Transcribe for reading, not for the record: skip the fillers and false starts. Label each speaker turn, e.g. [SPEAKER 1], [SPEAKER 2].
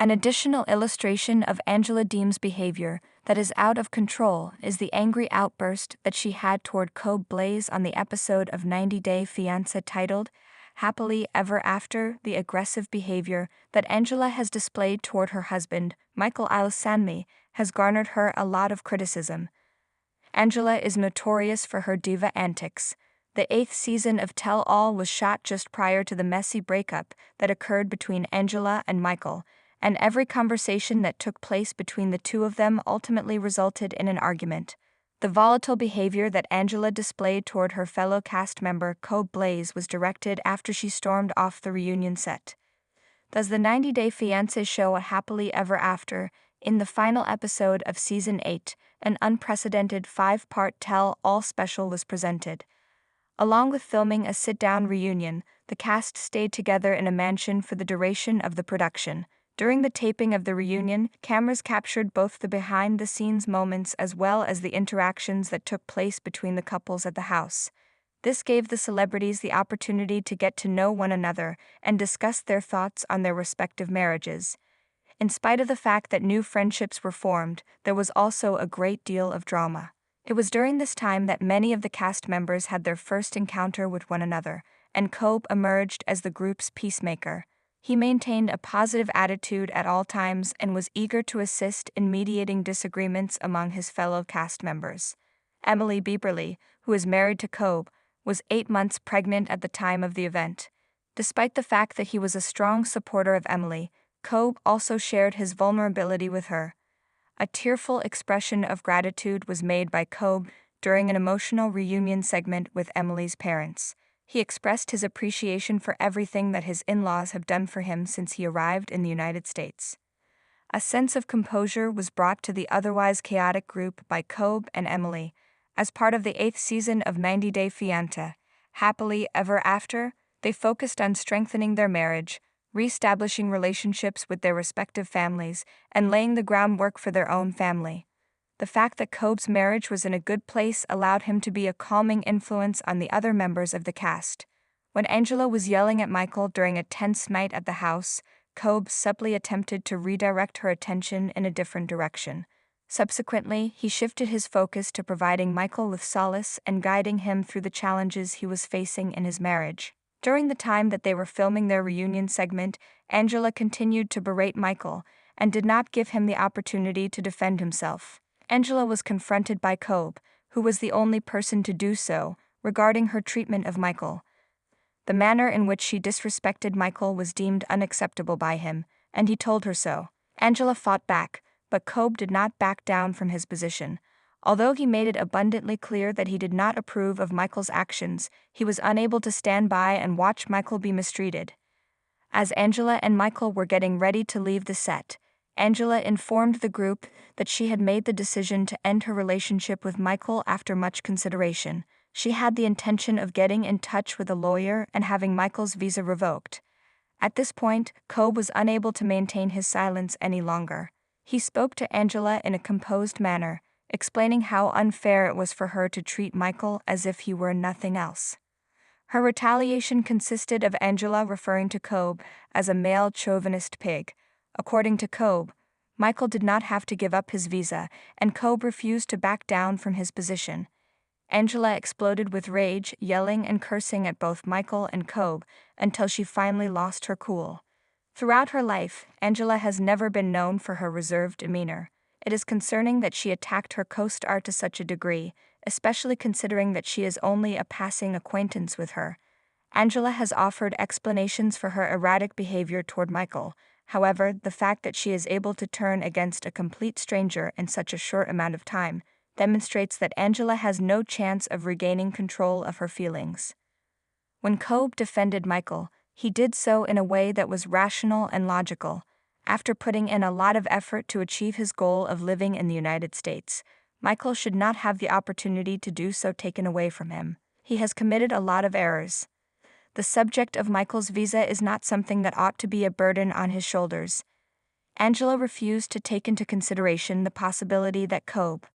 [SPEAKER 1] An additional illustration of Angela Deem's behavior that is out of control is the angry outburst that she had toward Blaise on the episode of 90 Day Fiancé titled Happily Ever After. The aggressive behavior that Angela has displayed toward her husband, Michael Sanmi, has garnered her a lot of criticism. Angela is notorious for her diva antics. The 8th season of Tell All was shot just prior to the messy breakup that occurred between Angela and Michael, and every conversation that took place between the two of them ultimately resulted in an argument. The volatile behavior that Angela displayed toward her fellow cast member Blaise was directed after she stormed off the reunion set. Does the 90 Day Fiancé show a happily ever after? In the final episode of Season 8, an unprecedented 5-part tell-all special was presented. Along with filming a sit-down reunion, the cast stayed together in a mansion for the duration of the production. During the taping of the reunion, cameras captured both the behind-the-scenes moments as well as the interactions that took place between the couples at the house. This gave the celebrities the opportunity to get to know one another and discuss their thoughts on their respective marriages. In spite of the fact that new friendships were formed, there was also a great deal of drama. It was during this time that many of the cast members had their first encounter with one another, and emerged as the group's Peacemaker. He maintained a positive attitude at all times and was eager to assist in mediating disagreements among his fellow cast members. Emily Bieberly, who is married to was 8 months pregnant at the time of the event. Despite the fact that he was a strong supporter of Emily, also shared his vulnerability with her. A tearful expression of gratitude was made by during an emotional reunion segment with Emily's parents. He expressed his appreciation for everything that his in-laws have done for him since he arrived in the United States. A sense of composure was brought to the otherwise chaotic group by and Emily. As part of the 8th season of 90 Day Fiancé, Happily Ever After, they focused on strengthening their marriage, re-establishing relationships with their respective families, and laying the groundwork for their own family. The fact that Cobb's marriage was in a good place allowed him to be a calming influence on the other members of the cast. When Angela was yelling at Michael during a tense night at the house, subtly attempted to redirect her attention in a different direction. Subsequently, he shifted his focus to providing Michael with solace and guiding him through the challenges he was facing in his marriage. During the time that they were filming their reunion segment, Angela continued to berate Michael and did not give him the opportunity to defend himself. Angela was confronted by who was the only person to do so, regarding her treatment of Michael. The manner in which she disrespected Michael was deemed unacceptable by him, and he told her so. Angela fought back, but did not back down from his position. Although he made it abundantly clear that he did not approve of Michael's actions, he was unable to stand by and watch Michael be mistreated. As Angela and Michael were getting ready to leave the set, Angela informed the group that she had made the decision to end her relationship with Michael after much consideration. She had the intention of getting in touch with a lawyer and having Michael's visa revoked. At this point, was unable to maintain his silence any longer. He spoke to Angela in a composed manner, explaining how unfair it was for her to treat Michael as if he were nothing else. Her retaliation consisted of Angela referring to as a male chauvinist pig. According to Michael did not have to give up his visa, and refused to back down from his position. Angela exploded with rage, yelling and cursing at both Michael and until she finally lost her cool. Throughout her life, Angela has never been known for her reserved demeanor. It is concerning that she attacked her co-star to such a degree, especially considering that she is only a passing acquaintance with her. Angela has offered explanations for her erratic behavior toward Michael. However, the fact that she is able to turn against a complete stranger in such a short amount of time demonstrates that Angela has no chance of regaining control of her feelings. When defended Michael, he did so in a way that was rational and logical. After putting in a lot of effort to achieve his goal of living in the United States, Michael should not have the opportunity to do so taken away from him. He has committed a lot of errors. The subject of Michael's visa is not something that ought to be a burden on his shoulders. Angela refused to take into consideration the possibility that